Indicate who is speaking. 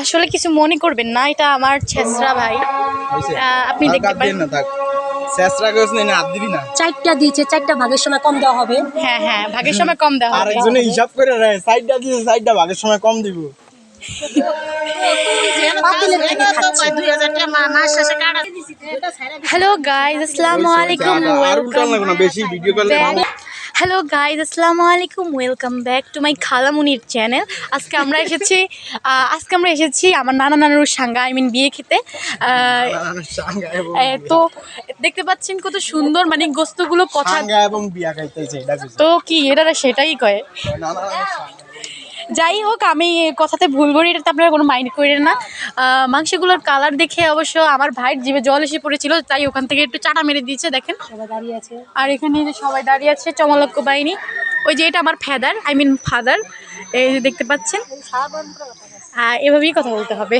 Speaker 1: আসলে কিছু মনে করবেন না, এটা আমার ছেসরা ভাই। আপনি দেখতে পারেন।
Speaker 2: চারটা দিয়েছে, চারটা ভাগের সময় কম দেওয়া হবে।
Speaker 1: হ্যাঁ হ্যাঁ, ভাগের সময় কম দেওয়া হবে।
Speaker 3: আরেকজনে হিসাব করে রে, সাইডটা দিয়ে সাইডটা ভাগের সময় কম দিব।
Speaker 2: পাতিলের থেকে খাচ্ছি।
Speaker 1: হ্যালো গাইজ, আসসালামু আলাইকুম, ওয়েলকাম।
Speaker 3: বেশি ভিডিও করলে
Speaker 1: হ্যালো গাইজ, আসসালামু আলাইকুম, ওয়েলকাম ব্যাক টু মাই খালামুনির চ্যানেল। আজকে আমরা এসেছি আমার নানা নানুর সাঙ্গা, বিয়ে খেতে। তো দেখতে পাচ্ছেন কত সুন্দর, মানে গোস্তগুলো কথা
Speaker 3: এবং বিয়া খাইতেছে এটা
Speaker 1: তো কি এটা সেটাই কয়। যাই হোক, আমি কথাতে ভুল করি, এটাতে আপনারা কোনো মাইন্ড করেন না। মাংসগুলোর কালার দেখে অবশ্য আমার ভাইয়ের জিভে জল এসে পড়েছিল, তাই ওখান থেকে একটু চাটা মেরে দিয়েছে। দেখেন
Speaker 2: দাঁড়িয়ে আছে।
Speaker 1: আর এখানে যে সবাই দাঁড়িয়ে আছে, চমলক্ষ বাহিনী। ওই যে এটা আমার ফাদার, এই যে দেখতে পাচ্ছেন। এভাবেই কথা বলতে হবে।